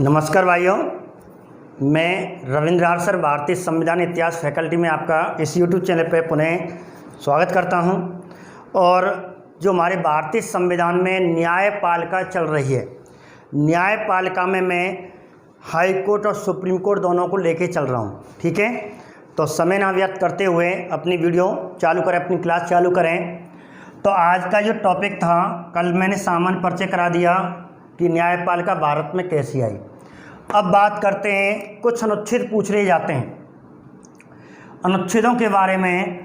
नमस्कार भाइयों, मैं रविंद्र आर सर भारतीय संविधान इतिहास फैकल्टी में आपका इस यूट्यूब चैनल पर पुनः स्वागत करता हूं। और जो हमारे भारतीय संविधान में न्यायपालिका चल रही है, न्यायपालिका में मैं हाई कोर्ट और सुप्रीम कोर्ट दोनों को लेके चल रहा हूं। ठीक है, तो समय ना व्यर्थ करते हुए अपनी वीडियो चालू करें, अपनी क्लास चालू करें। तो आज का जो टॉपिक था, कल मैंने सामान्य परिचय करा दिया कि न्यायपालिका भारत में कैसी आई। अब बात करते हैं, कुछ अनुच्छेद पूछ रहे जाते हैं अनुच्छेदों के बारे में।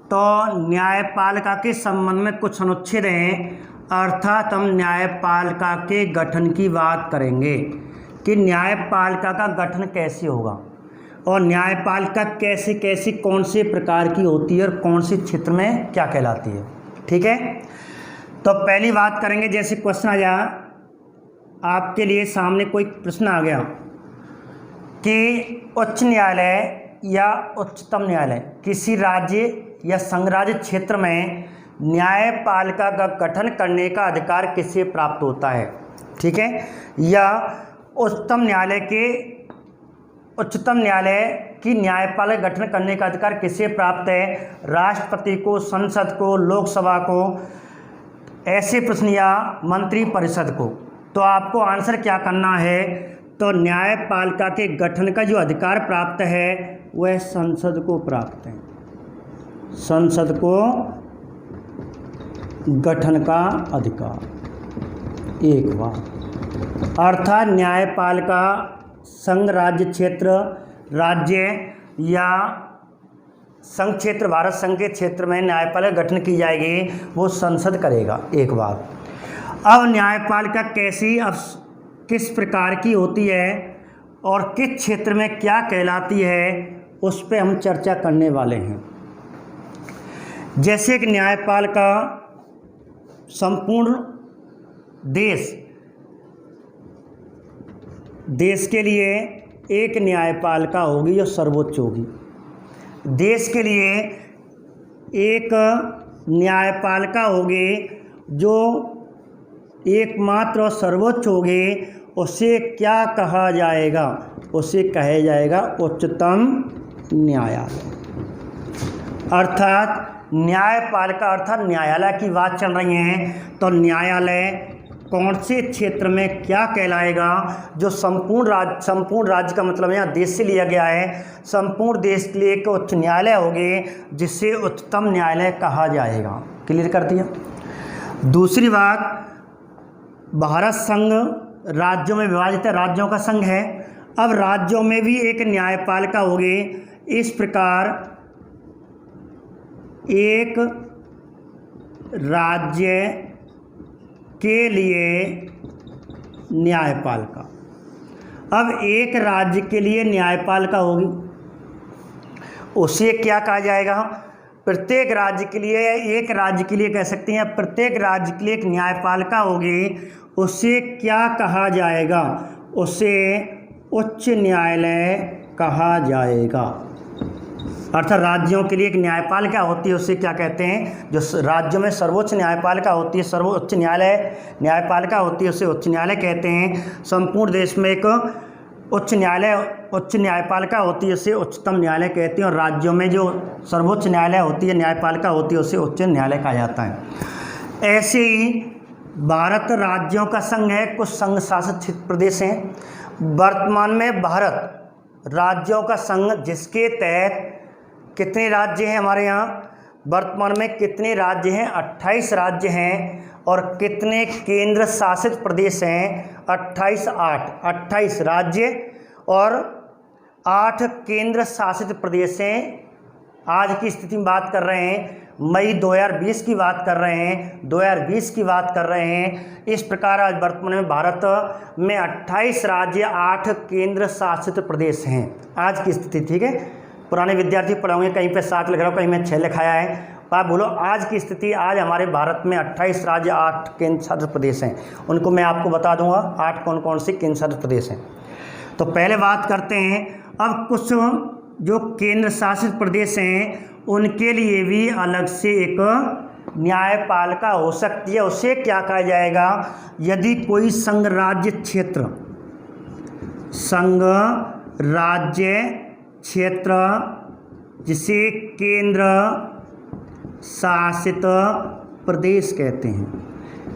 तो न्यायपालिका के संबंध में कुछ अनुच्छेद हैं, अर्थात हम न्यायपालिका के गठन की बात करेंगे कि न्यायपालिका का गठन कैसे होगा और न्यायपालिका कैसे कैसे कौन से प्रकार की होती है और कौन से क्षेत्र में क्या कहलाती है। ठीक है, तो पहली बात करेंगे, जैसे क्वेश्चन आ जाए आपके लिए सामने, कोई प्रश्न आ गया कि उच्च न्यायालय या उच्चतम न्यायालय किसी राज्य या संघराज्य क्षेत्र में न्यायपालिका का गठन करने का अधिकार किससे प्राप्त होता है। ठीक है, या उच्चतम न्यायालय की न्यायपालिका गठन करने का अधिकार किससे प्राप्त है, राष्ट्रपति को, संसद को, लोकसभा को, ऐसे प्रश्न या मंत्री परिषद को। तो आपको आंसर क्या करना है, तो न्यायपालिका के गठन का जो अधिकार प्राप्त है वह संसद को प्राप्त है। संसद को गठन का अधिकार एक बार, अर्थात न्यायपालिका संघ राज्य क्षेत्र, राज्य या संघ क्षेत्र, भारत संघ के क्षेत्र में न्यायपालिका गठन की जाएगी, वो संसद करेगा एक बार। अब न्यायपालिका कैसी, अब किस प्रकार की होती है और किस क्षेत्र में क्या कहलाती है, उस पे हम चर्चा करने वाले हैं। जैसे कि न्यायपालिका संपूर्ण देश के लिए एक न्यायपालिका होगी जो सर्वोच्च होगी। देश के लिए एक न्यायपालिका होगी जो एकमात्र और सर्वोच्च होगी। उसे क्या कहा जाएगा, उसे कहा जाएगा उच्चतम न्यायालय। अर्थात न्यायपालिका अर्थात न्यायालय की बात चल रही है, तो न्यायालय कौन से क्षेत्र में क्या कहलाएगा, जो संपूर्ण राज्य का मतलब यहाँ देश से लिया गया है, संपूर्ण देश के लिए एक उच्च न्यायालय होगी जिसे उच्चतम न्यायालय कहा जाएगा। क्लियर कर दिया। दूसरी बात, भारत संघ राज्यों में विभाजित है, राज्यों का संघ है। अब राज्यों में भी एक न्यायपालिका होगी। इस प्रकार एक राज्य के लिए न्यायपालिका, अब एक राज्य के लिए न्यायपालिका होगी, उसे क्या कहा जाएगा, प्रत्येक राज्य के लिए, एक राज्य के लिए कह सकते हैं, प्रत्येक राज्य के लिए एक न्यायपालिका होगी, उसे क्या कहा जाएगा, उसे उच्च न्यायालय कहा जाएगा। अर्थात राज्यों के लिए एक न्यायपालिका होती है, उसे क्या कहते हैं, जो राज्यों में सर्वोच्च न्यायपालिका होती है, सर्वोच्च न्यायपालिका होती है, उसे उच्च न्यायालय कहते हैं। संपूर्ण देश में एक उच्च न्यायपालिका होती है, उसे उच्चतम न्यायालय कहते हैं। और राज्यों में जो सर्वोच्च न्यायालय होती है, न्यायपालिका होती है, उसे उच्च न्यायालय कहा जाता है। ऐसे ही भारत राज्यों का संघ है, कुछ संघ शासित प्रदेश हैं। वर्तमान में भारत राज्यों का संघ, जिसके तहत कितने राज्य हैं हमारे यहाँ, वर्तमान में कितने राज्य हैं, 28 राज्य हैं। और कितने केंद्र शासित प्रदेश हैं, 28 राज्य और 8 केंद्र शासित प्रदेश हैं। आज की स्थिति में बात कर रहे हैं, मई 2020 की बात कर रहे हैं, 2020 की बात कर रहे हैं। इस प्रकार आज वर्तमान में भारत में 28 राज्य, 8 केंद्र शासित प्रदेश हैं, आज की स्थिति। ठीक है, पुराने विद्यार्थी पढ़ाओगे, कहीं पे 7 लिख रहा हूँ, कहीं में 6 लिखाया है। आप बोलो आज की स्थिति, आज हमारे भारत में 28 राज्य, 8 केंद्र शासित प्रदेश हैं। उनको मैं आपको बता दूंगा 8 कौन कौन से केंद्र शासित प्रदेश हैं। तो पहले बात करते हैं, अब कुछ जो केंद्र शासित प्रदेश हैं उनके लिए भी अलग से एक न्यायपालिका हो सकती है। उसे क्या कहा जाएगा, यदि कोई संघ राज्य क्षेत्र संघ राज्य क्षेत्र जिसे केंद्र शासित प्रदेश कहते हैं,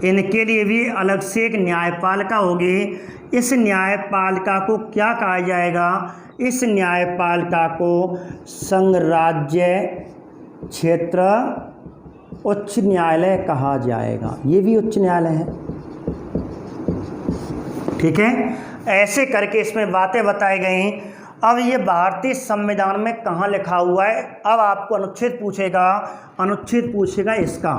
इनके लिए भी अलग से एक न्यायपालिका होगी। इस न्यायपालिका को क्या कहा जाएगा? इस न्यायपालिका को संघ राज्य क्षेत्र उच्च न्यायालय कहा जाएगा। ये भी उच्च न्यायालय है, ठीक है। ऐसे करके इसमें बातें बताई गई। अब ये भारतीय संविधान में कहाँ लिखा हुआ है? अब आपको अनुच्छेद पूछेगा, अनुच्छेद पूछेगा इसका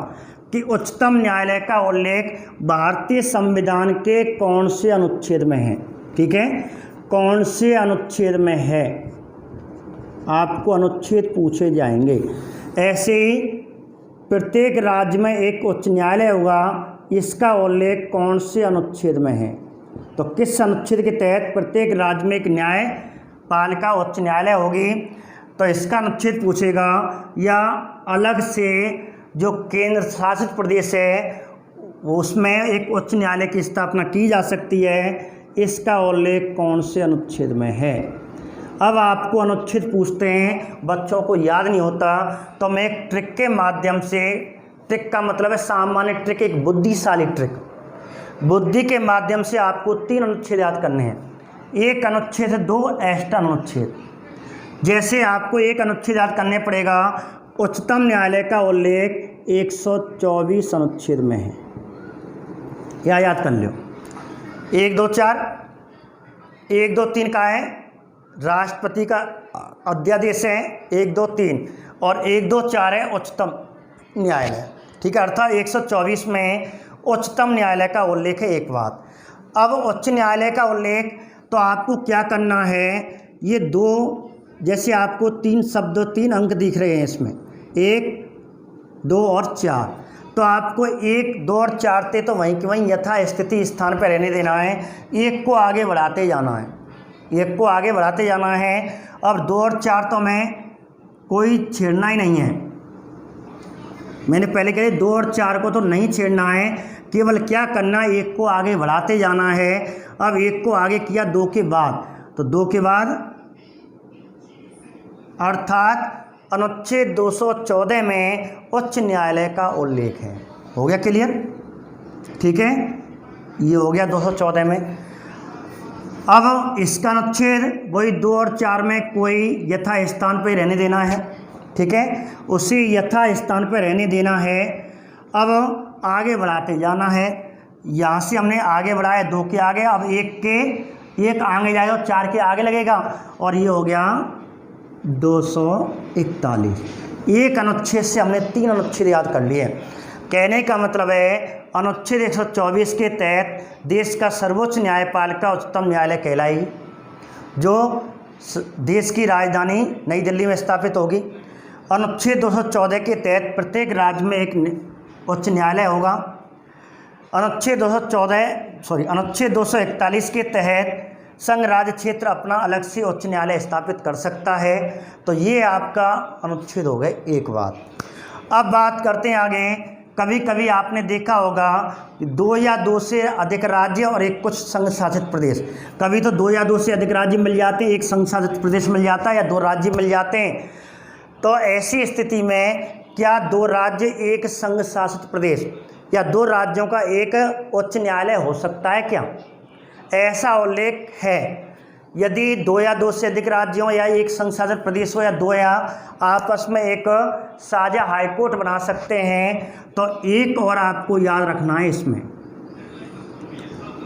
कि उच्चतम न्यायालय का उल्लेख भारतीय संविधान के कौन से अनुच्छेद में है, ठीक है, कौन से अनुच्छेद में है, आपको अनुच्छेद पूछे जाएंगे। ऐसे ही प्रत्येक राज्य में एक उच्च न्यायालय होगा, इसका उल्लेख कौन से अनुच्छेद में है? तो किस अनुच्छेद के तहत प्रत्येक राज्य में एक न्यायपालिका उच्च न्यायालय होगी? तो इसका अनुच्छेद पूछेगा। या अलग से जो केंद्र शासित प्रदेश है उसमें एक उच्च न्यायालय की स्थापना की जा सकती है, इसका उल्लेख कौन से अनुच्छेद में है? अब आपको अनुच्छेद पूछते हैं, बच्चों को याद नहीं होता, तो मैं एक ट्रिक के माध्यम से, ट्रिक का मतलब है सामान्य ट्रिक, एक बुद्धिशाली ट्रिक, बुद्धि के माध्यम से आपको 3 अनुच्छेद याद करने हैं। एक अनुच्छेद है 2 एक्स्ट्रा अनुच्छेद। जैसे आपको एक अनुच्छेद याद करने पड़ेगा, उच्चतम न्यायालय का उल्लेख 124 अनुच्छेद में है, या याद कर लो। 1 2 4, 1 2 3 का है राष्ट्रपति का अध्यादेश है, 1 2 3, और 1 2 4 है उच्चतम न्यायालय, ठीक है। अर्थात 124 में उच्चतम न्यायालय का उल्लेख है। एक बात, अब उच्च न्यायालय का उल्लेख तो आपको क्या करना है, ये 2, जैसे आपको 3 शब्द 3 अंक दिख रहे हैं इसमें, 1 2 और 4, तो आपको 1 2 और 4 थे तो वहीं की वहीं यथा स्थिति स्थान पर रहने देना है, 1 को आगे बढ़ाते जाना है, 1 को आगे बढ़ाते जाना है। अब 2 और 4 तो मैं कोई छेड़ना ही नहीं है, मैंने पहले कहा 2 और 4 को तो नहीं छेड़ना है, केवल क्या करना है, 1 को आगे बढ़ाते जाना है। अब 1 को आगे किया 2 के बाद, तो 2 के बाद अर्थात अनुच्छेद 214 में उच्च न्यायालय का उल्लेख है। हो गया क्लियर? ठीक है, ये हो गया 214 में। अब इसका अनुच्छेद वही 2 और 4 में कोई यथा स्थान पर रहने देना है, ठीक है, उसी यथा स्थान पर रहने देना है। अब आगे बढ़ाते जाना है, यहाँ से हमने आगे बढ़ाया 2 के आगे, अब 1 आगे जाएगा, 4 के आगे लगेगा, और ये हो गया 241। एक अनुच्छेद से हमने 3 अनुच्छेद याद कर लिए। कहने का मतलब है अनुच्छेद 124 के तहत देश का सर्वोच्च न्यायपालिका उच्चतम न्यायालय कहलाएगी, जो देश की राजधानी नई दिल्ली में स्थापित होगी। अनुच्छेद 214 के तहत प्रत्येक राज्य में एक उच्च न्यायालय होगा। अनुच्छेद 241 के तहत संघ राज्य क्षेत्र अपना अलग से उच्च न्यायालय स्थापित कर सकता है। तो ये आपका अनुच्छेद हो गए एक बात। अब बात करते हैं आगे। कभी कभी आपने देखा होगा 2 या 2 से अधिक राज्य और एक कुछ संघ शासित प्रदेश, कभी तो 2 या 2 से अधिक राज्य मिल जाते हैं, एक संघ शासित प्रदेश मिल जाता है, या 2 राज्य मिल जाते हैं। तो ऐसी स्थिति में क्या 2 राज्य एक संघ शासित प्रदेश या 2 राज्यों का एक उच्च न्यायालय हो सकता है क्या? ऐसा उल्लेख है। यदि 2 या 2 से अधिक राज्यों या एक संघ शासित प्रदेश हो, या 2 या आपस में एक साझा हाईकोर्ट बना सकते हैं, तो एक और आपको याद रखना है इसमें,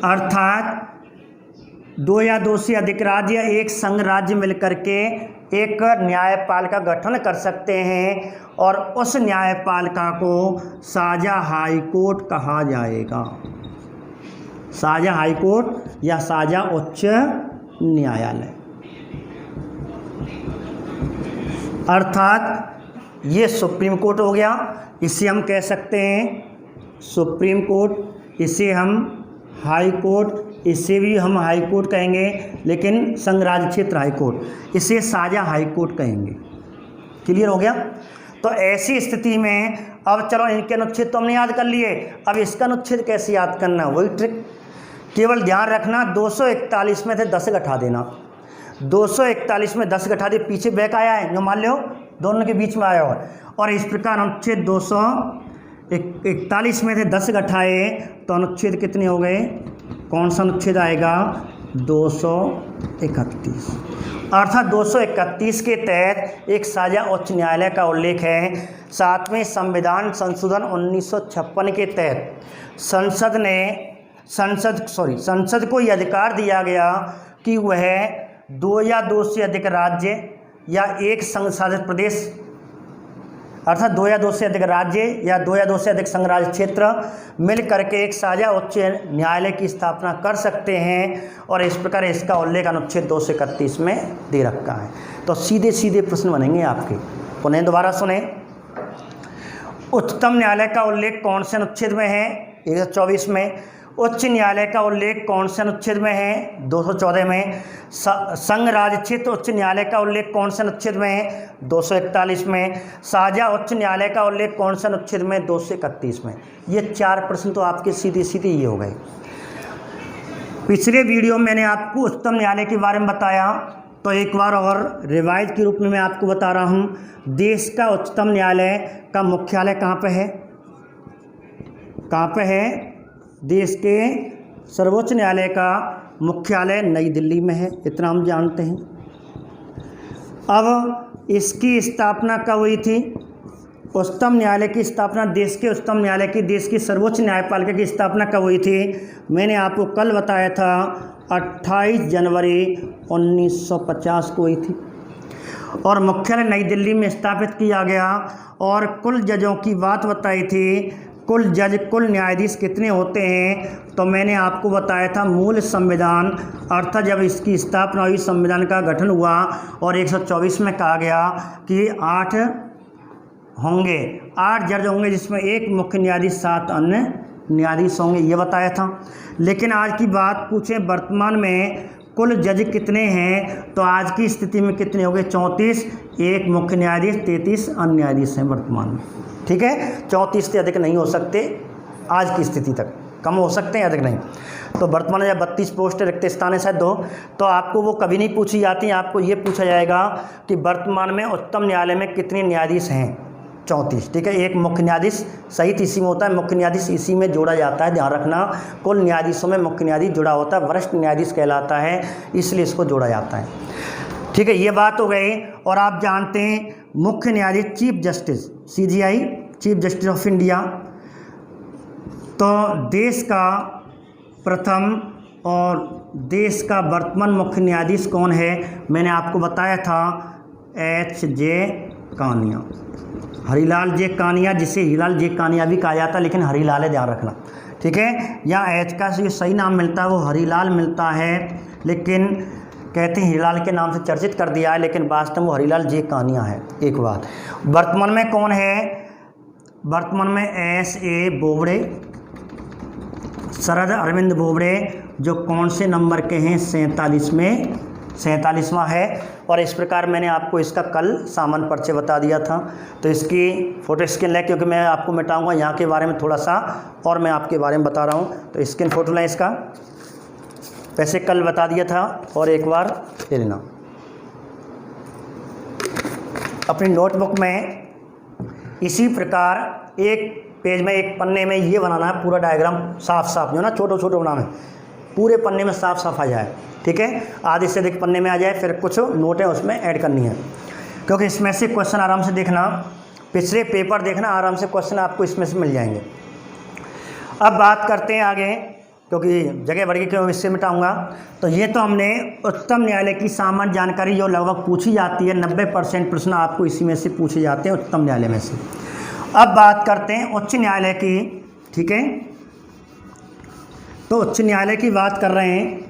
अर्थात 2 या 2 से अधिक राज्य या एक संघ राज्य मिलकर के एक न्यायपालिका गठन कर सकते हैं, और उस न्यायपालिका को साझा हाईकोर्ट कहा जाएगा। साझा हाईकोर्ट या साझा उच्च न्यायालय, अर्थात ये सुप्रीम कोर्ट हो गया, इसे हम कह सकते हैं सुप्रीम कोर्ट, इसे हम हाई कोर्ट, इसे भी हम हाई कोर्ट कहेंगे, लेकिन संघ राज्य क्षेत्र हाई कोर्ट, इसे साझा हाई कोर्ट कहेंगे। क्लियर हो गया? तो ऐसी स्थिति में अब चलो इनके अनुच्छेद तो हमने याद कर लिए, अब इसका अनुच्छेद कैसे याद करना है, वही ट्रिक केवल ध्यान रखना 241 में से 10 घटा देना। 241 में 10 घटा दे, पीछे बैक आया है जो मान लो दोनों के बीच में आया हो, और इस प्रकार अनुच्छेद 241 में से 10 घटाए तो अनुच्छेद कितने हो गए, कौन सा अनुच्छेद आएगा, 231। अर्थात 231 के तहत एक साझा उच्च न्यायालय का उल्लेख है। 7वें संविधान संशोधन 1956 के तहत संसद को यह अधिकार दिया गया कि वह 2 या 2 से अधिक राज्य या एक संघ शासित प्रदेश, अर्थात 2 या 2 से अधिक राज्य या 2 या 2 से अधिक संघ राज्य क्षेत्र मिल करके एक साझा उच्च न्यायालय की स्थापना कर सकते हैं, और इस प्रकार इसका उल्लेख अनुच्छेद 231 में दे रखा है। तो सीधे सीधे प्रश्न बनेंगे आपके, पुनः दोबारा सुने। उच्चतम न्यायालय का उल्लेख कौन से अनुच्छेद में है, 124 में। उच्च न्यायालय का उल्लेख कौन से अनुच्छेद में है, 214 में। संघ राज्य क्षेत्र उच्च न्यायालय का उल्लेख कौन से अनुच्छेद में है, 241 में। साझा उच्च न्यायालय का उल्लेख कौन से अनुच्छेद में, 231 में। ये 4 प्रश्न तो आपके सीधे सीधे ये हो गए। पिछले वीडियो में मैंने आपको उच्चतम न्यायालय के बारे में बताया, तो एक बार और रिवाइज के रूप में मैं आपको बता रहा हूँ। देश का उच्चतम न्यायालय का मुख्यालय कहाँ पे है, कहाँ पे है, देश के सर्वोच्च न्यायालय का मुख्यालय नई दिल्ली में है, इतना हम जानते हैं। अब इसकी स्थापना कब हुई थी, उच्चतम न्यायालय की स्थापना, देश के उच्चतम न्यायालय की, देश की सर्वोच्च न्यायपालिका की स्थापना कब हुई थी, मैंने आपको कल बताया था 28 जनवरी 1950 को हुई थी, और मुख्यालय नई दिल्ली में स्थापित किया गया। और कुल जजों की बात बताई थी, कुल जज, कुल न्यायाधीश कितने होते हैं, तो मैंने आपको बताया था मूल संविधान, अर्थात जब इसकी स्थापना हुई, संविधान का गठन हुआ और 124 में कहा गया कि 8 होंगे, 8 जज होंगे, जिसमें एक मुख्य न्यायाधीश, 7 अन्य न्यायाधीश होंगे, ये बताया था। लेकिन आज की बात पूछें, वर्तमान में कुल जज कितने हैं, तो आज की स्थिति में कितने हो गए, 34, एक मुख्य न्यायाधीश, 33 अन्य न्यायाधीश हैं वर्तमान में। ठीक है, 34 से अधिक नहीं हो सकते आज की स्थिति तक, कम हो सकते हैं, अधिक नहीं। तो वर्तमान में जब 32 पोस्ट रिक्त स्थान है शायद 2, तो आपको वो कभी नहीं पूछी जाती, आपको ये पूछा जाएगा कि वर्तमान में उच्चतम न्यायालय में कितने न्यायाधीश हैं, 34। ठीक है, एक मुख्य न्यायाधीश सहित इसी में होता है, मुख्य न्यायाधीश इसी में जोड़ा जाता है, ध्यान रखना। कुल न्यायाधीशों में मुख्य न्यायाधीश जुड़ा होता है, वरिष्ठ न्यायाधीश कहलाता है, इसलिए इसको जोड़ा जाता है। ठीक है, ये बात हो गई। और आप जानते हैं मुख्य न्यायाधीश chief justice, CJI, chief justice of India. तो देश का प्रथम और देश का वर्तमान मुख्य न्यायाधीश कौन है, मैंने आपको बताया था HJ कानिया, हरिलाल जे कानिया, जिसे हरिलाल जे कानिया भी कहा जाता है, लेकिन हरिलाल है, ध्यान रखना। ठीक है, यहाँ एच का जो सही नाम मिलता है वो हरिलाल मिलता है, लेकिन कहते हैं हरिलाल के नाम से चर्चित कर दिया है, लेकिन वास्तव में वो हरिलाल जे कानिया है। एक बात, वर्तमान में कौन है, वर्तमान में SA बोबड़े, शरद अरविंद बोबड़े, जो कौन से नंबर के हैं, 47वां है। और इस प्रकार मैंने आपको इसका कल सामान्य परिचय बता दिया था, तो इसकी फ़ोटो स्कैन लें, क्योंकि मैं आपको मिटाऊंगा यहाँ के बारे में थोड़ा सा, और मैं आपके बारे में बता रहा हूँ, तो स्कैन फ़ोटो लें इसका, वैसे कल बता दिया था, और एक बार ले लेना। अपनी नोटबुक में इसी प्रकार एक पेज में, एक पन्ने में ये बनाना है पूरा डायग्राम, साफ साफ, जो ना छोटे छोटे बनाना है, पूरे पन्ने में साफ साफ आ जाए। ठीक है, आधे से अधिक पन्ने में आ जाए, फिर कुछ नोटें उसमें ऐड करनी है, क्योंकि इसमें से क्वेश्चन आराम से देखना, पिछले पेपर देखना, आराम से क्वेश्चन आपको इसमें से मिल जाएंगे। अब बात करते हैं आगे, क्योंकि जगह बढ़ गई, क्यों इससे मिटाऊंगा। तो ये तो हमने उच्चतम न्यायालय की सामान्य जानकारी जो लगभग पूछी जाती है, 90% प्रश्न आपको इसी में से पूछे जाते हैं, उच्चतम न्यायालय में से। अब बात करते हैं उच्च न्यायालय की। ठीक है, तो उच्च न्यायालय की बात कर रहे हैं।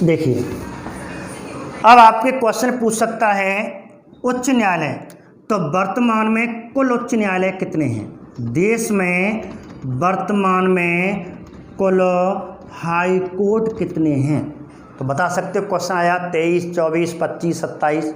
देखिए, अब आपके क्वेश्चन पूछ सकता है उच्च न्यायालय, तो वर्तमान में कुल उच्च न्यायालय कितने हैं देश में, वर्तमान में कुल हाई कोर्ट कितने हैं, तो बता सकते हो। क्वेश्चन आया 23, 24, 25, 27,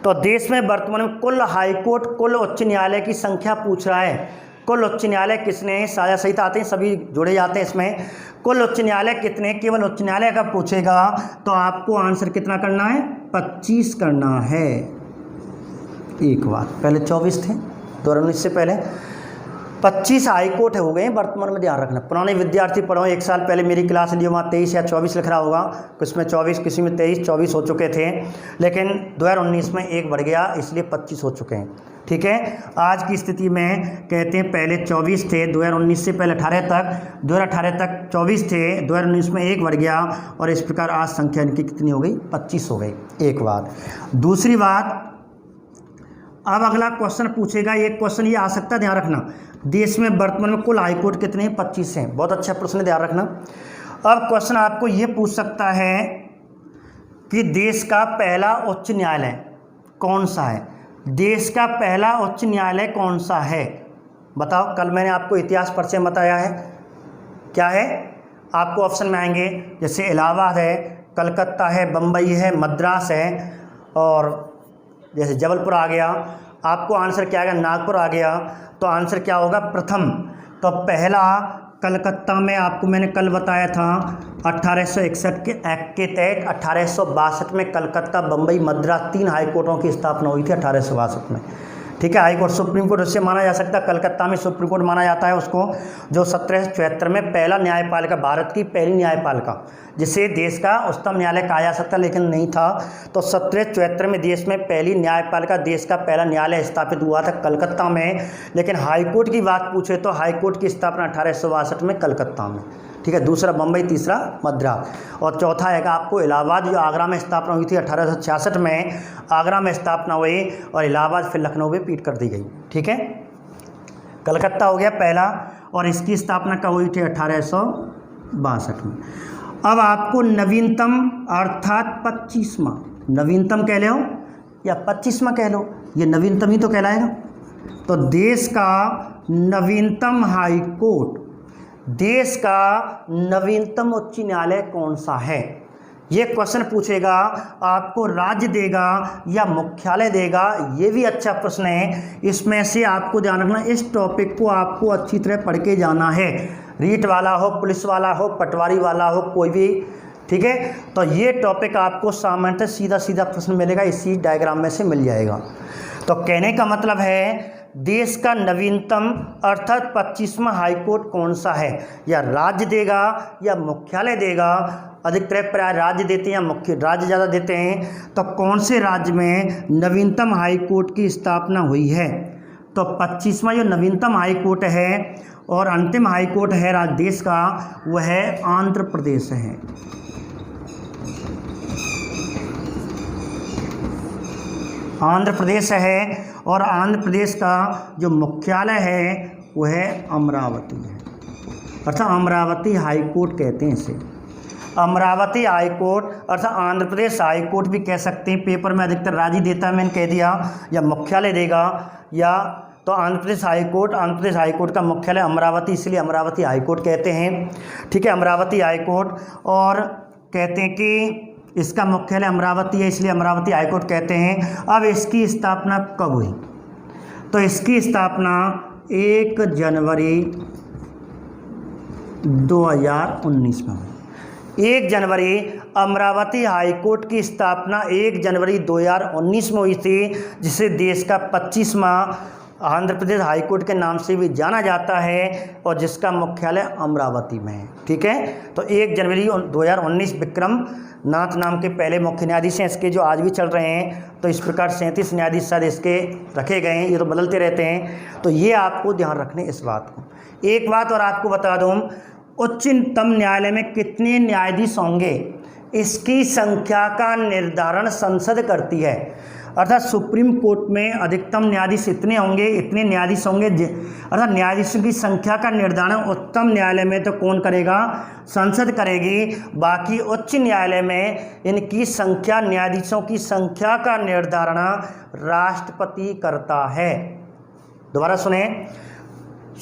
तो देश में वर्तमान में कुल हाई कोर्ट, कुल उच्च न्यायालय की संख्या पूछ रहा है, कुल उच्च न्यायालय किसने, साझा सहित आते हैं सभी जोड़े जाते हैं इसमें। कुल उच्च न्यायालय कितने, केवल उच्च न्यायालय का पूछेगा तो आपको आंसर कितना करना है, 25 करना है। एक बात, पहले 24 थे 2019 से पहले, 25 हाईकोर्ट हो गए वर्तमान में, ध्यान रखना। पुराने विद्यार्थी पढ़ो, एक साल पहले मेरी क्लास ली, वहाँ 23 या 24 लिख रहा होगा, कुछ में 24, किसी में 23, 24 हो चुके थे, लेकिन 2019 में एक बढ़ गया इसलिए 25 हो चुके हैं। ठीक है, आज की स्थिति में कहते हैं पहले 24 थे 2019 से पहले 18 तक, 2018 तक 24 थे, 2019 में एक बढ़ गया और इस प्रकार आज संख्या इनकी कितनी हो गई, 25 हो गई। एक बात। दूसरी बात, अब अगला क्वेश्चन पूछेगा, एक क्वेश्चन ये आ सकता है, ध्यान रखना, देश में वर्तमान में कुल हाईकोर्ट कितने हैं, 25 हैं। बहुत अच्छा प्रश्न, ध्यान रखना। अब क्वेश्चन आपको ये पूछ सकता है कि देश का पहला उच्च न्यायालय कौन सा है, देश का पहला उच्च न्यायालय कौन सा है, बताओ। कल मैंने आपको इतिहास परिचय बताया है, क्या है, आपको ऑप्शन में आएंगे, जैसे इलाहाबाद है, कलकत्ता है, बम्बई है, मद्रास है, और जैसे जबलपुर आ गया। आपको आंसर क्या आएगा, नागपुर आ गया, तो आंसर क्या होगा, प्रथम। तो पहला कलकत्ता में, आपको मैंने कल बताया था 1861 के एक्ट के तहत 1862 में कलकत्ता, बम्बई, मद्रास 3 हाईकोर्टों की स्थापना हुई थी 1862 में। ठीक है, हाईकोर्ट सुप्रीम कोर्ट उससे माना जा सकता है, कलकत्ता में सुप्रीम कोर्ट माना जाता है उसको, जो 1774 में पहला न्यायपालिका, भारत की पहली न्यायपालिका, जिसे देश का उच्चतम न्यायालय कहा जा सकता लेकिन नहीं था। तो 1774 में देश में पहली न्यायपालिका, देश का पहला न्यायालय स्थापित हुआ था कलकत्ता में। लेकिन हाईकोर्ट की बात पूछे तो हाईकोर्ट की स्थापना 1862 में कलकत्ता में। ठीक है, दूसरा बम्बई, तीसरा मद्रास, और चौथा है आपको इलाहाबाद, जो आगरा में स्थापना हुई थी 1866 में, आगरा में स्थापना हुई और इलाहाबाद फिर लखनऊ में पीट कर दी गई। ठीक है, कलकत्ता हो गया पहला, और इसकी स्थापना कब हुई थी, 1862 में। अब आपको नवीनतम अर्थात 25वां, नवीनतम कह लो या 25वां कह लो, ये नवीनतम ही तो कहलाएगा। तो देश का नवीनतम हाई कोर्ट, देश का नवीनतम उच्च न्यायालय कौन सा है, ये क्वेश्चन पूछेगा। आपको राज्य देगा या मुख्यालय देगा, ये भी अच्छा प्रश्न है। इसमें से आपको ध्यान रखना, इस टॉपिक को आपको अच्छी तरह पढ़ के जाना है, रीट वाला हो, पुलिस वाला हो, पटवारी वाला हो, कोई भी। ठीक है, तो ये टॉपिक आपको सामान्यतः सीधा सीधा प्रश्न मिलेगा, इसी डायग्राम में से मिल जाएगा। तो कहने का मतलब है, देश का नवीनतम अर्थात 25वां हाईकोर्ट कौन सा है, या राज्य देगा या मुख्यालय देगा। अधिकतर प्राय राज्य देते हैं या मुख्य, राज्य ज़्यादा देते हैं। तो कौन से राज्य में नवीनतम हाईकोर्ट की स्थापना हुई है, तो 25वां जो नवीनतम हाईकोर्ट है और अंतिम हाईकोर्ट है राज्य देश का, वह आंध्र प्रदेश है। आंध्र प्रदेश है, और आंध्र प्रदेश का जो मुख्यालय है वह अमरावती है, अर्थात अमरावती हाई कोर्ट कहते हैं इसे, अमरावती हाई कोर्ट, अर्थात आंध्र प्रदेश हाई कोर्ट भी कह सकते हैं। पेपर में अधिकतर राज्य देता है, मैंने कह दिया, या मुख्यालय देगा, या तो Andhra Pradesh high court, Andhra Pradesh high court का मुख्यालय अमरावती, इसलिए अमरावती हाई कोर्ट कहते हैं। ठीक है, अमरावती हाई कोर्ट, और कहते हैं कि इसका मुख्यालय अमरावती है, इसलिए अमरावती हाईकोर्ट कहते हैं। अब इसकी स्थापना कब हुई, तो इसकी स्थापना 1 जनवरी 2019 में हुई। 1 जनवरी, अमरावती हाईकोर्ट की स्थापना 1 जनवरी 2019 में हुई थी, जिसे देश का 25वां आंध्र प्रदेश हाईकोर्ट के नाम से भी जाना जाता है, और जिसका मुख्यालय अमरावती में है। ठीक है, तो 1 जनवरी 2019 विक्रम नाथ नाम के पहले मुख्य न्यायाधीश हैं इसके, जो आज भी चल रहे हैं। तो इस प्रकार 37 न्यायाधीश शायद इसके रखे गए हैं, ये तो बदलते रहते हैं। तो ये आपको ध्यान रखने इस बात को। एक बात और आपको बता दूं, उच्चतम न्यायालय में कितने न्यायाधीश होंगे, इसकी संख्या का निर्धारण संसद करती है। अर्थात सुप्रीम कोर्ट में अधिकतम न्यायाधीश इतने होंगे, इतने न्यायाधीश होंगे, अर्थात न्यायाधीशों की संख्या का निर्धारण उच्चतम न्यायालय में तो कौन करेगा, संसद करेगी। बाकी उच्च न्यायालय में इनकी संख्या, न्यायाधीशों की संख्या का निर्धारण राष्ट्रपति करता है। दोबारा सुने,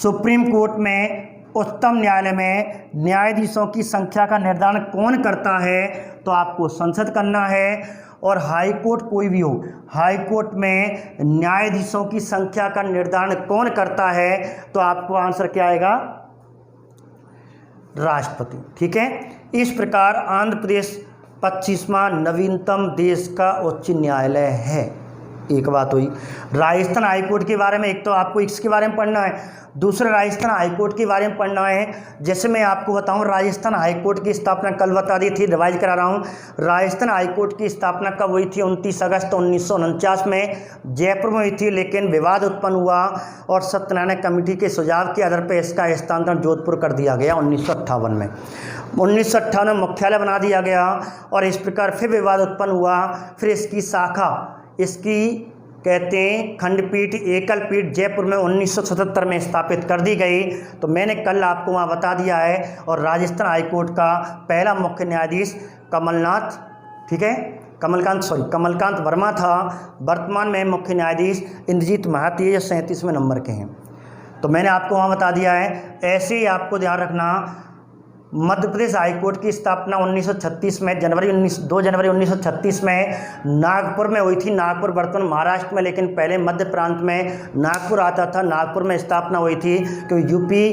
सुप्रीम कोर्ट में उच्चतम न्यायालय में न्यायाधीशों की संख्या का निर्धारण कौन करता है, तो आपको संसद करना है। और हाई कोर्ट कोई भी हो, हाई कोर्ट में न्यायाधीशों की संख्या का निर्धारण कौन करता है, तो आपको आंसर क्या आएगा, राष्ट्रपति। ठीक है। इस प्रकार आंध्र प्रदेश 25वां नवीनतम देश का उच्च न्यायालय है। एक बात हुई। राजस्थान हाईकोर्ट के बारे में, एक तो आपको इसके बारे में पढ़ना है, दूसरा राजस्थान हाईकोर्ट के बारे में पढ़ना है। जैसे मैं आपको बताऊं, राजस्थान हाईकोर्ट की स्थापना कल बता दी थी, रिवाइज करा रहा हूं। राजस्थान हाईकोर्ट की स्थापना कब हुई थी, 29 अगस्त 1949 में जयपुर में हुई थी, लेकिन विवाद उत्पन्न हुआ और सत्यनारायण कमेटी के सुझाव के आधार पर इसका स्थानांतरण जोधपुर कर दिया गया 1958 में। 1958 में मुख्यालय बना दिया गया और इस प्रकार फिर विवाद उत्पन्न हुआ। फिर इसकी शाखा, इसकी कहते हैं खंडपीठ, एकल पीठ जयपुर में 1977 में स्थापित कर दी गई। तो मैंने कल आपको वहाँ बता दिया है। और राजस्थान हाईकोर्ट का पहला मुख्य न्यायाधीश कमलनाथ, ठीक है, कमलकांत वर्मा था। वर्तमान में मुख्य न्यायाधीश इंद्रजीत महाती जो 37वें नंबर के हैं। तो मैंने आपको वहाँ बता दिया है। ऐसे ही आपको ध्यान रखना, मध्य प्रदेश हाईकोर्ट की स्थापना 1936 में 2 जनवरी 1936 में नागपुर में हुई थी। नागपुर वर्तमान महाराष्ट्र में, लेकिन पहले मध्य प्रांत में नागपुर आता था। नागपुर में स्थापना हुई थी क्योंकि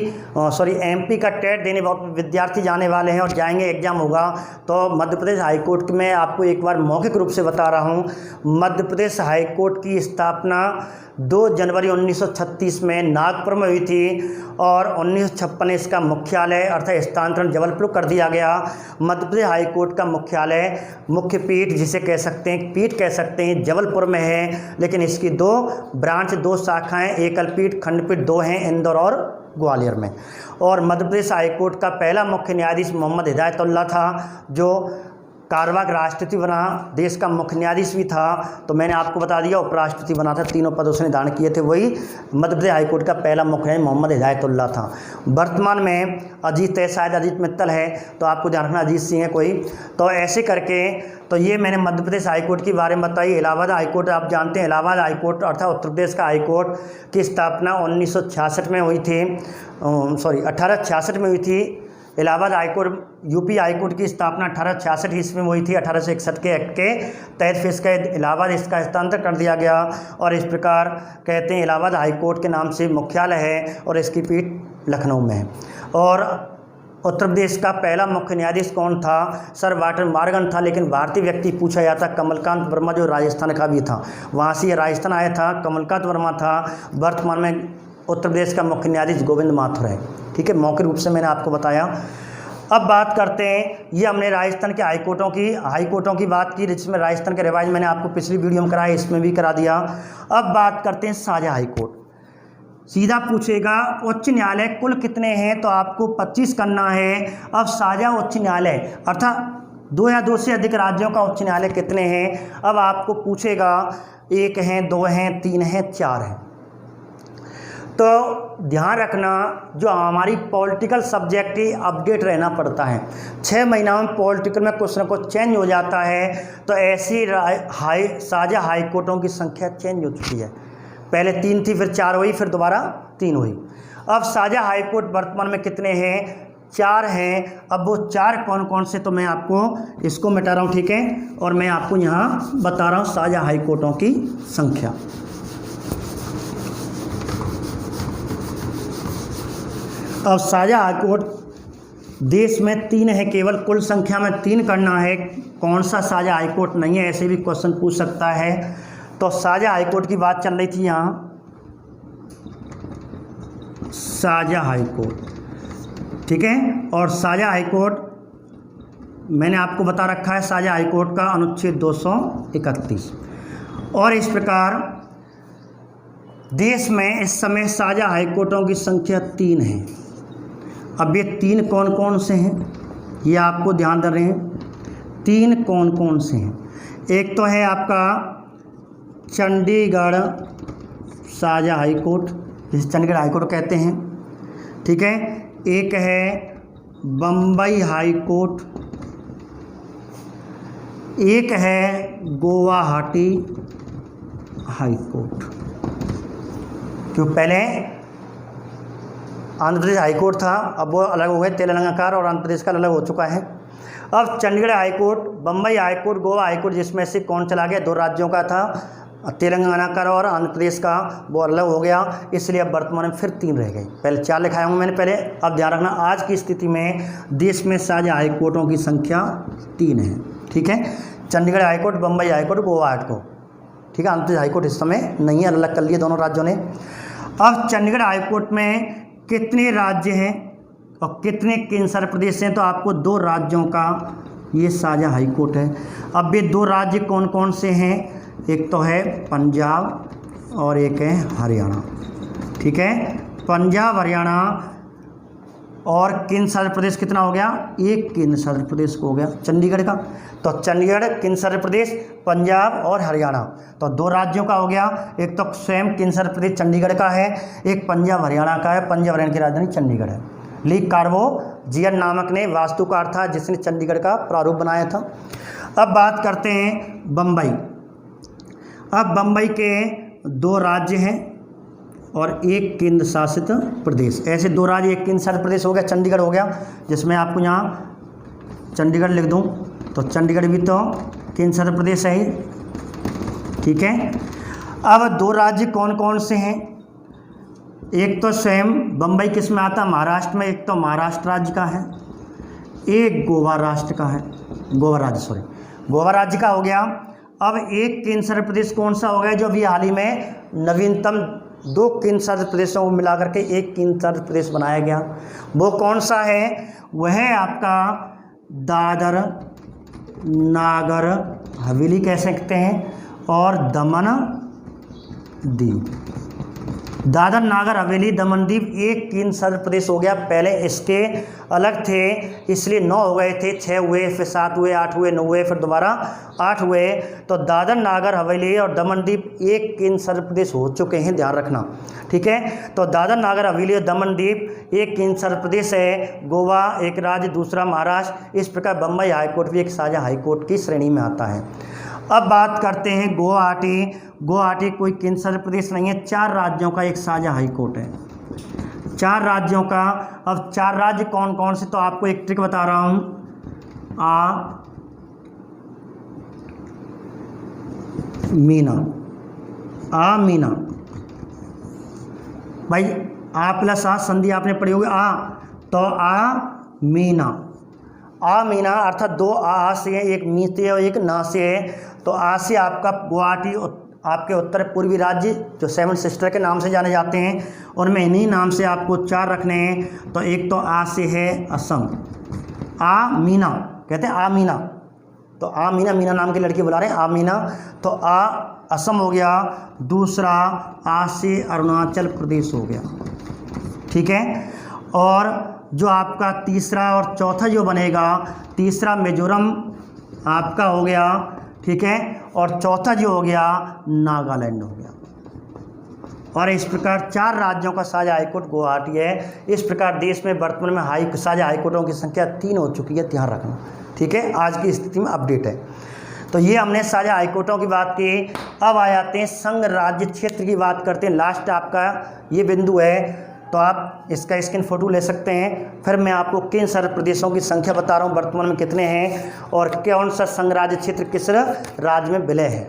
एमपी का टेट देने बहुत विद्यार्थी जाने वाले हैं और जाएंगे, एग्जाम होगा। तो मध्य प्रदेश हाईकोर्ट की मैं आपको एक बार मौखिक रूप से बता रहा हूँ। मध्य प्रदेश हाईकोर्ट की स्थापना 2 जनवरी 1936 में नागपुर में हुई थी और 1956 में इसका मुख्यालय अर्थात स्थानांतरण जबलपुर कर दिया गया। मध्य प्रदेश हाईकोर्ट का मुख्यालय, मुख्य पीठ जिसे कह सकते हैं, पीठ कह सकते हैं, जबलपुर में है, लेकिन इसकी 2 ब्रांच, 2 शाखाएं, एकल पीठ, खंडपीठ 2 हैं, इंदौर और ग्वालियर में। और मध्य प्रदेश हाईकोर्ट का पहला मुख्य न्यायाधीश मोहम्मद हिदायतुल्लाह था, जो कारवाक राष्ट्रपति बना, देश का मुख्य न्यायाधीश भी था। तो मैंने आपको बता दिया उपराष्ट्रपति बना था, तीनों पद उसने धारण किए थे। वही मध्य प्रदेश हाईकोर्ट का पहला मुख्य न्यायाधीश मोहम्मद हिदायतुल्लाह था। वर्तमान में अजीत है, शायद अजीत मित्तल है, तो आपको ध्यान रखना अजीत सिंह है कोई। तो ऐसे करके, तो ये मैंने मध्य प्रदेश हाईकोर्ट के बारे में बताई। इलाहाबाद हाईकोर्ट आप जानते हैं, इलाहाबाद हाईकोर्ट अर्थात उत्तर प्रदेश का हाईकोर्ट की स्थापना 1966 में हुई थी, 1866 में हुई थी। इलाहाबाद हाईकोर्ट, यूपी हाईकोर्ट की स्थापना 1866 ईस्वी में हुई थी। 1861 के एक्ट के तहत फिर इसका इलाहाबाद इसका स्थानांतर कर दिया गया और इस प्रकार कहते हैं इलाहाबाद हाईकोर्ट के नाम से मुख्यालय है और इसकी पीठ लखनऊ में है। और उत्तर प्रदेश का पहला मुख्य न्यायाधीश कौन था, सर वाटर मार्गन था, लेकिन भारतीय व्यक्ति पूछा जाता कमलकांत वर्मा जो राजस्थान का भी था, वहाँ से राजस्थान आया था, कमलकांत वर्मा था। वर्तमान में उत्तर प्रदेश का मुख्य न्यायाधीश गोविंद माथुर है। ठीक है, मौखिक रूप से मैंने आपको बताया। अब बात करते हैं, ये हमने राजस्थान के हाईकोर्टों की बात की, जिसमें राजस्थान के रिवाइज मैंने आपको पिछली वीडियो में कराया, इसमें भी करा दिया। अब बात करते हैं साझा हाईकोर्ट। सीधा पूछेगा उच्च न्यायालय कुल कितने हैं, तो आपको 25 करना है। अब साझा उच्च न्यायालय अर्थात 2 या 2 से अधिक राज्यों का उच्च न्यायालय कितने हैं। अब आपको पूछेगा 1 हैं, 2 हैं, 3 हैं, 4 हैं। तो ध्यान रखना, जो हमारी पॉलिटिकल सब्जेक्ट ही अपडेट रहना पड़ता है। 6 महीनों में पॉलिटिकल में कुछ ना कुछ चेंज हो जाता है। तो ऐसी साझा हाईकोर्टों की संख्या चेंज हो चुकी है। पहले 3 थी, फिर 4 हुई, फिर दोबारा 3 हुई। अब साझा हाईकोर्ट वर्तमान में कितने हैं, 4 हैं। अब वो 4 कौन कौन से, तो मैं आपको इसको मिटा रहा हूँ, ठीक है, और मैं आपको यहाँ बता रहा हूँ साझा हाईकोर्टों की संख्या। अब साझा हाईकोर्ट देश में 3 है, केवल कुल संख्या में 3 करना है। कौन सा साझा हाईकोर्ट नहीं है, ऐसे भी क्वेश्चन पूछ सकता है। तो साझा हाईकोर्ट की बात चल रही थी यहाँ, साझा हाईकोर्ट, ठीक है। और साझा हाईकोर्ट मैंने आपको बता रखा है, साझा हाईकोर्ट का अनुच्छेद 231। और इस प्रकार देश में इस समय साझा हाईकोर्टों की संख्या 3 है। अब ये 3 कौन कौन से हैं, ये आपको ध्यान दे रहे हैं। 3 कौन कौन से हैं, एक तो है आपका चंडीगढ़ साझा हाईकोर्ट, जिसे चंडीगढ़ हाईकोर्ट कहते हैं, ठीक है। एक है बम्बई हाईकोर्ट, एक है गुवाहाटी हाईकोर्ट। क्यों, पहले आंध्र प्रदेश हाईकोर्ट था, अब वो अलग हो गए, तेलंगाना और आंध्र प्रदेश का अलग हो चुका है। अब Chandigarh high court, Bombay high court, Goa high court, जिसमें से कौन चला गया, 2 राज्यों का था, तेलंगाना का और आंध्र प्रदेश का, वो अलग हो गया, इसलिए अब वर्तमान में फिर 3 रह गए। पहले 4 लिखाया हूँ मैंने पहले। अब ध्यान रखना, आज की स्थिति में देश में साझा हाईकोर्टों की संख्या 3 है। ठीक है, Chandigarh high court, Bombay high court, Goa high court. ठीक है, आंध्र प्रदेश हाईकोर्ट इस समय नहीं है, अलग कर लिए दोनों राज्यों ने। अब चंडीगढ़ हाईकोर्ट में कितने राज्य हैं और कितने केंद्र प्रदेश हैं, तो आपको 2 राज्यों का ये साझा हाईकोर्ट है। अब ये 2 राज्य कौन कौन से हैं, एक तो है पंजाब और एक है हरियाणा। ठीक है, पंजाब हरियाणा और केंद्र शासित प्रदेश कितना हो गया, 1 केंद्र शासित प्रदेश हो गया चंडीगढ़ का। तो चंडीगढ़, केंद्र शासित प्रदेश, पंजाब और हरियाणा, तो 2 राज्यों का हो गया। एक तो स्वयं केंद्र शासित प्रदेश चंडीगढ़ का है, एक पंजाब हरियाणा का है। पंजाब हरियाणा की राजधानी चंडीगढ़ है। ली कार्बोजियन नामक ने वास्तुकार था जिसने चंडीगढ़ का प्रारूप बनाया था। अब बात करते हैं बम्बई। अब बम्बई के 2 राज्य हैं और 1 केंद्र शासित प्रदेश। ऐसे 2 राज्य, 1 केंद्र शासित प्रदेश हो गया, चंडीगढ़ हो गया, जिसमें आपको यहाँ चंडीगढ़ लिख दूँ, तो चंडीगढ़ भी तो केंद्र शासित प्रदेश है ही। ठीक है, अब 2 राज्य कौन कौन से हैं, एक तो स्वयं बम्बई किस में आता, महाराष्ट्र में, एक तो महाराष्ट्र राज्य का है, एक गोवा राष्ट्र का है, गोवा राज्य का हो गया। अब 1 केंद्र शासित प्रदेश कौन सा हो गया, जो अभी हाल ही में नवीनतम 2 केंद्र शासित प्रदेशों को मिलाकर के 1 केंद्र शासित प्रदेश बनाया गया, वो कौन सा है, वह है आपका दादर नागर हवेली कह सकते हैं और दमन दीव। दादर नागर हवेली दमन दीव 1 केंद्र शासित प्रदेश हो गया। पहले इसके अलग थे, इसलिए 9 हो गए थे, 6 हुए, फिर 7 हुए, 8 हुए, 9 हुए, फिर दोबारा 8 हुए। तो दादर नागर हवेली और दमन दीव 1 केंद्र शासित प्रदेश हो चुके हैं, ध्यान रखना। ठीक है, तो दादर नागर हवेली और दमन दीव 1 केंद्र शासित प्रदेश है। गोवा एक राज्य, दूसरा महाराष्ट्र। इस प्रकार बम्बई हाईकोर्ट भी एक साझा हाईकोर्ट की श्रेणी में आता है। अब बात करते हैं गुवाहाटी। गुवाहाटी कोई केंद्र शासित प्रदेश नहीं है, 4 राज्यों का एक साझा हाईकोर्ट है, 4 राज्यों का। अब 4 राज्य कौन कौन से, तो आपको एक ट्रिक बता रहा हूँ। मीना भाई, आ प्लस आ संधि आपने पढ़ी होगी, तो मीना अर्थात 2 आ से है, एक मी से और एक ना से है। तो आ से आपका गुवाहाटी, आपके उत्तर पूर्वी राज्य जो 7 सिस्टर के नाम से जाने जाते हैं, उनमें इन्हीं नाम से आपको 4 रखने हैं। तो एक तो आ से है असम, मीना कहते हैं, मीना, तो मीना नाम की लड़की बुला रहे हैं, मीना, तो असम हो गया। दूसरा आ से अरुणाचल प्रदेश हो गया। ठीक है, और जो आपका तीसरा और चौथा जो बनेगा, तीसरा मिजोरम आपका हो गया। ठीक है, और चौथा जो हो गया नागालैंड हो गया। और इस प्रकार 4 राज्यों का साझा हाईकोर्ट गुवाहाटी है। इस प्रकार देश में वर्तमान में साझा हाईकोर्टों की संख्या 3 हो चुकी है, ध्यान रखना। ठीक है, आज की स्थिति में अपडेट है। तो ये हमने साझा हाईकोर्टों की बात की। अब आ जाते हैं संघ राज्य क्षेत्र की बात करते हैं। लास्ट आपका ये बिंदु है, तो आप इसका स्क्रीन फोटो ले सकते हैं। फिर मैं आपको केंद्र शासित प्रदेशों की संख्या बता रहा हूँ वर्तमान में कितने हैं और कौन सा संघ राज्य क्षेत्र किस राज्य में विलय है।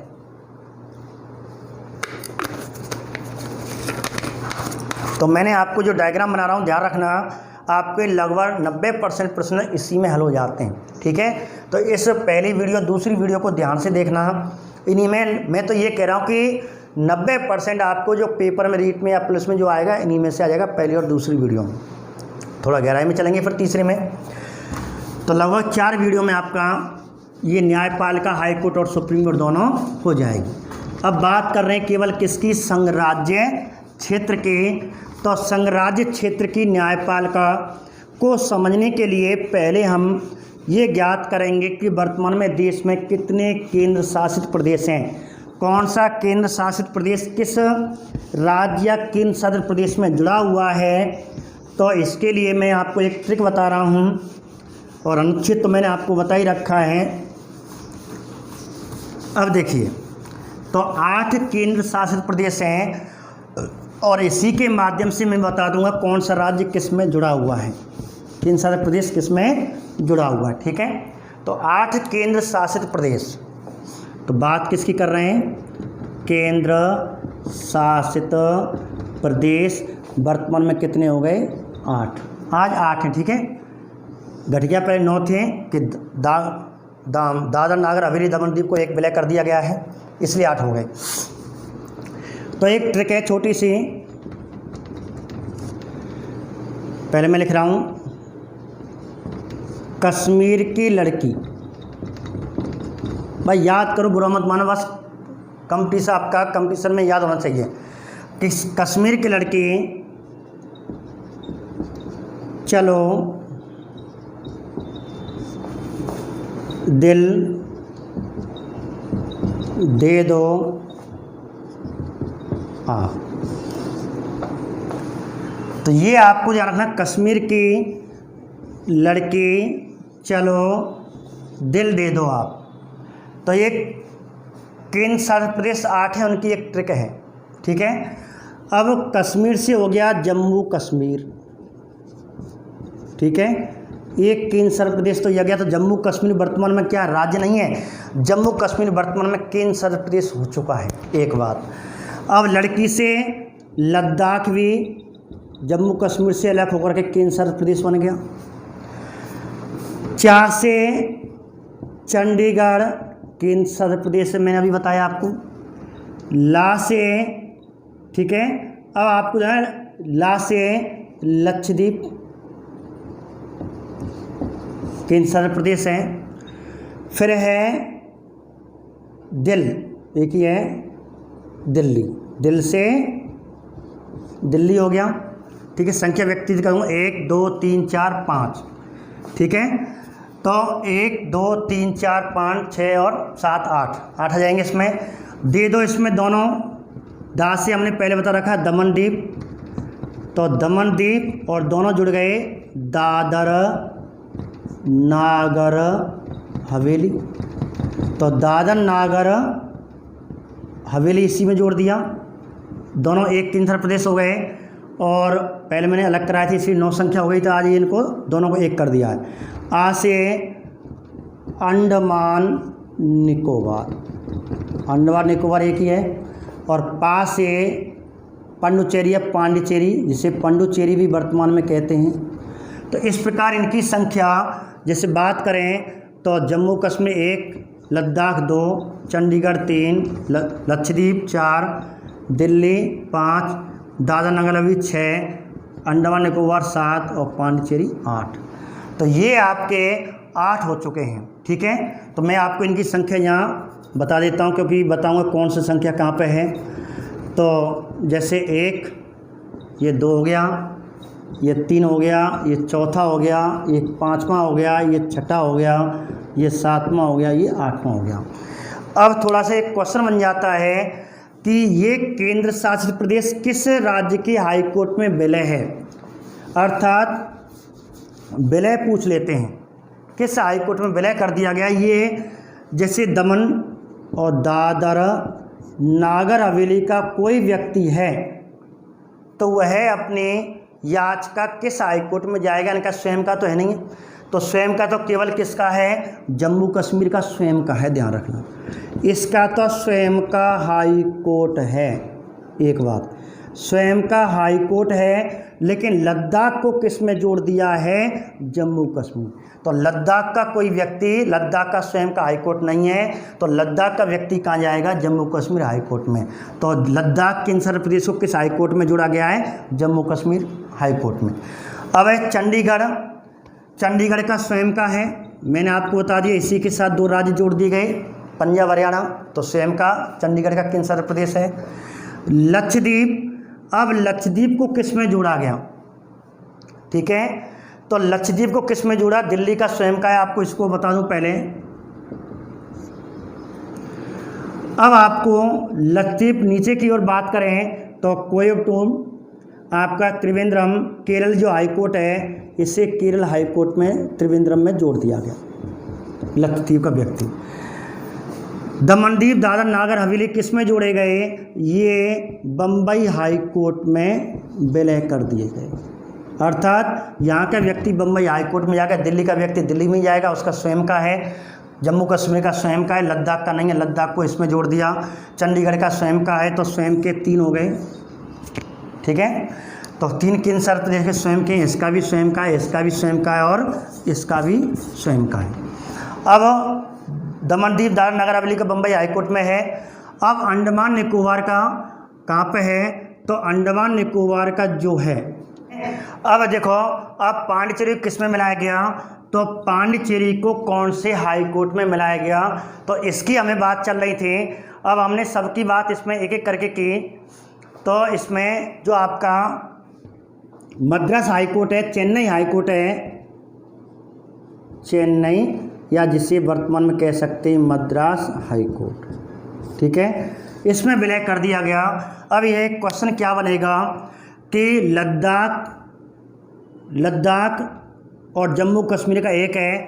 तो मैंने आपको जो डायग्राम बना रहा हूँ, ध्यान रखना, आपके लगभग 90% प्रश्न इसी में हल हो जाते हैं। ठीक है, तो इस पहली वीडियो दूसरी वीडियो को ध्यान से देखना। इन्हीं में मैं तो ये कह रहा हूँ कि 90% आपको जो पेपर में रीट में या प्लस में जो आएगा, इन्हीं में से आ जाएगा, पहली और दूसरी वीडियो में। थोड़ा गहराई में चलेंगे फिर तीसरे में। तो लगभग 4 वीडियो में आपका ये न्यायपालिका, हाईकोर्ट और सुप्रीम कोर्ट दोनों हो जाएगी। अब बात कर रहे हैं केवल किसकी, संघ राज्य क्षेत्र की। तो संघ राज्य क्षेत्र की न्यायपालिका को समझने के लिए पहले हम ये ज्ञात करेंगे कि वर्तमान में देश में कितने केंद्र शासित प्रदेश हैं, कौन सा केंद्र शासित प्रदेश किस राज्य या केंद्र शासित प्रदेश में जुड़ा हुआ है। तो इसके लिए मैं आपको एक ट्रिक बता रहा हूँ, और अनुच्छेद तो मैंने आपको बता ही रखा है। अब देखिए, तो 8 केंद्र शासित प्रदेश हैं और इसी के माध्यम से मैं बता दूंगा कौन सा राज्य किस में जुड़ा हुआ है, केंद्र शासित प्रदेश किस में जुड़ा हुआ है। ठीक है, तो 8 केंद्र शासित प्रदेश। तो बात किसकी कर रहे हैं? केंद्र शासित प्रदेश वर्तमान में कितने हो गए? 8। आज 8 हैं। ठीक है, घट गया, पहले 9 थे कि दादर नागर हवेली दमन दीव को एक विलय कर दिया गया है, इसलिए 8 हो गए। तो एक ट्रिक है छोटी सी, पहले मैं लिख रहा हूँ कश्मीर की लड़की। भाई याद करो, बुरा मत मानो, बस कंपटीशन आपका कंपटीशन में याद होना चाहिए कि कश्मीर की लड़की चलो दिल दे दो हाँ। तो ये आपको ध्यान रखना, कश्मीर की लड़की चलो दिल दे दो आप। तो ये केंद्र शासित प्रदेश 8 है, उनकी एक ट्रिक है। ठीक है, अब कश्मीर से हो गया जम्मू कश्मीर। ठीक है, एक केंद्र शासित प्रदेश तो यह गया। तो जम्मू कश्मीर वर्तमान में क्या राज्य नहीं है? जम्मू कश्मीर वर्तमान में केंद्र शासित प्रदेश हो चुका है। एक बात, अब लड़की से लद्दाख भी जम्मू कश्मीर से अलग होकर के केंद्र शासित प्रदेश बन गया। 4 से चंडीगढ़ केंद्र शासित प्रदेश, मैंने अभी बताया आपको। ला से, ठीक है, अब आपको जो है ला से लक्षद्वीप केंद्र शासित प्रदेश है। फिर है दिल, एक ही है दिल्ली, दिल से दिल्ली हो गया। ठीक है, संख्या व्यक्ति कहूँगा 1 2 3 4 5। ठीक है, तो 1 2 3 4 5 6 और 7 8 8 आ जाएंगे। इसमें दे दो, इसमें दोनों दा से हमने पहले बता रखा दमन द्वीप, तो दमन द्वीप और दोनों जुड़ गए दादर नागर हवेली। तो दादर नागर हवेली इसी में जोड़ दिया, दोनों एक केंद्र शासित प्रदेश हो गए। और पहले मैंने अलग कराई थी, इसलिए 9 संख्या हो गई, तो आज इनको दोनों को एक कर दिया है। आ से अंडमान निकोबार, अंडमान निकोबार एक ही है। और पा से पांडुचेरी या पांडिचेरी, जिसे पांडुचेरी भी वर्तमान में कहते हैं। तो इस प्रकार इनकी संख्या जैसे बात करें तो जम्मू कश्मीर 1, लद्दाख 2, चंडीगढ़ 3, लक्षद्वीप 4, दिल्ली 5, दादर नगर हवेली 6, अंडमान निकोबार 7 और पांडिचेरी 8। तो ये आपके 8 हो चुके हैं। ठीक है, तो मैं आपको इनकी संख्या यहाँ बता देता हूँ, क्योंकि बताऊँगा कौन सी संख्या कहाँ पे है। तो जैसे 1, ये 2 हो गया, ये 3 हो गया, ये चौथा हो गया, ये 5वां हो गया, ये 6ठा हो गया, ये 7वां हो गया, ये 8वां हो गया। अब थोड़ा सा एक क्वेश्चन बन जाता है कि ये केंद्र शासित प्रदेश किस राज्य के हाई कोर्ट में विलय है, अर्थात विलय पूछ लेते हैं, किस हाई कोर्ट में विलय कर दिया गया। ये जैसे दमन और दादर नागर हवेली का कोई व्यक्ति है तो वह अपने याचिका किस हाई कोर्ट में जाएगा? इनका स्वयं का तो है नहीं, तो स्वयं का तो केवल किसका है? जम्मू कश्मीर का स्वयं का है, ध्यान रखना। इसका तो स्वयं का हाई कोर्ट है। एक बात, स्वयं का हाई कोर्ट है, लेकिन लद्दाख को किस में जोड़ दिया है? जम्मू कश्मीर। तो लद्दाख का कोई व्यक्ति, लद्दाख का स्वयं का हाई कोर्ट नहीं है, तो लद्दाख का व्यक्ति कहाँ जाएगा? जम्मू कश्मीर हाई कोर्ट में। तो लद्दाख केंद्र शासित प्रदेश को किस हाई कोर्ट में जोड़ा गया है? जम्मू कश्मीर हाई कोर्ट में। अब है चंडीगढ़, चंडीगढ़ का स्वयं का है, मैंने आपको बता दिया। इसी के साथ 2 राज्य जोड़ दिए गए, पंजाब हरियाणा, तो स्वयं का चंडीगढ़ का केंद्र शासित प्रदेश है। लक्षद्वीप, अब लक्षद्वीप को किस में जोड़ा गया? ठीक है, तो लक्षद्वीप को किस में जोड़ा? दिल्ली का स्वयं का है, आपको इसको बता दूं पहले। अब आपको लक्षद्वीप नीचे की ओर बात करें तो कोयम्बटूर, आपका त्रिवेंद्रम, केरल जो हाई कोर्ट है, इसे केरल हाई कोर्ट में त्रिवेंद्रम में जोड़ दिया गया लक्षद्वीप का व्यक्ति। दमनदीप दादर नागर हवेली किस में जोड़े गए? ये बम्बई हाई कोर्ट में विलय कर दिए गए। अर्थात यहाँ का व्यक्ति बम्बई हाई कोर्ट में जाएगा, दिल्ली का व्यक्ति दिल्ली में जाएगा, उसका स्वयं का है, जम्मू कश्मीर का स्वयं का है, लद्दाख का नहीं है, लद्दाख को इसमें जोड़ दिया, चंडीगढ़ का स्वयं का है, तो स्वयं के 3 हो गए। ठीक है, तो 3 किन शर्त देखे स्वयं के, इसका भी स्वयं का है, इसका भी स्वयं का है और इसका भी स्वयं का है। अब दमनदीप दादर नगर हवेली का बम्बई हाई कोर्ट में है। अब अंडमान निकोबार का कहाँ पे है? तो अंडमान निकोबार का जो है, अब देखो, अब पांडिचेरी किस में मिलाया गया? तो पांडिचेरी को कौन से हाई कोर्ट में मिलाया गया? तो इसकी हमें बात चल रही थी। अब हमने सबकी बात इसमें एक एक करके की। तो इसमें जो आपका मद्रास हाई कोर्ट है, चेन्नई हाई कोर्ट है, चेन्नई या जिसे वर्तमान में कह सकते हैं मद्रास हाई कोर्ट। ठीक है, इसमें विलय कर दिया गया। अब ये क्वेश्चन क्या बनेगा कि लद्दाख और जम्मू कश्मीर का एक है।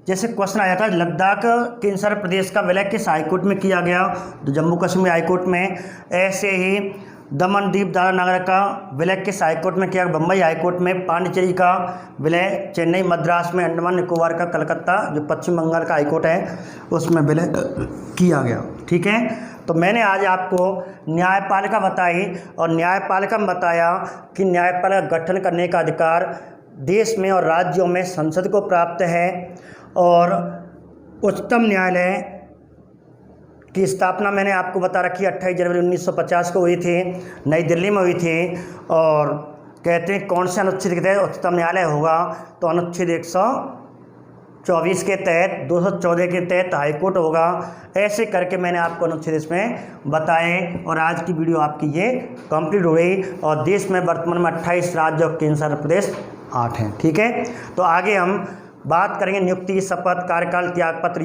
जैसे क्वेश्चन आया था लद्दाख केंद्र प्रदेश का विलय किस हाई कोर्ट में किया गया? तो जम्मू कश्मीर हाई कोर्ट में। ऐसे ही दमनदीप दादर नगर का विलय किस हाई कोर्ट में किया? बम्बई हाई कोर्ट में। पांडिचेरी का विलय चेन्नई मद्रास में। अंडमान निकोबार का कलकत्ता जो पश्चिम बंगाल का हाई कोर्ट है उसमें विलय किया गया। ठीक है, तो मैंने आज आपको न्यायपालिका बताई और न्यायपालिका में बताया कि न्यायपालिका गठन करने का अधिकार देश में और राज्यों में संसद को प्राप्त है और उच्चतम न्यायालय की स्थापना मैंने आपको बता रखी 28 जनवरी 1950 को हुई थी, नई दिल्ली में हुई थी। और कहते हैं कौन से अनुच्छेद के तहत उच्चतम न्यायालय होगा? तो अनुच्छेद 124 के तहत, 214 के तहत हाईकोर्ट होगा। ऐसे करके मैंने आपको अनुच्छेद इसमें बताए और आज की वीडियो आपकी ये कंप्लीट हो गई। और देश में वर्तमान में 28 राज्य और केंद्र शासित प्रदेश 8 हैं। ठीक है, तो आगे हम बात करेंगे नियुक्ति, शपथ, कार्यकाल, त्यागपत्र।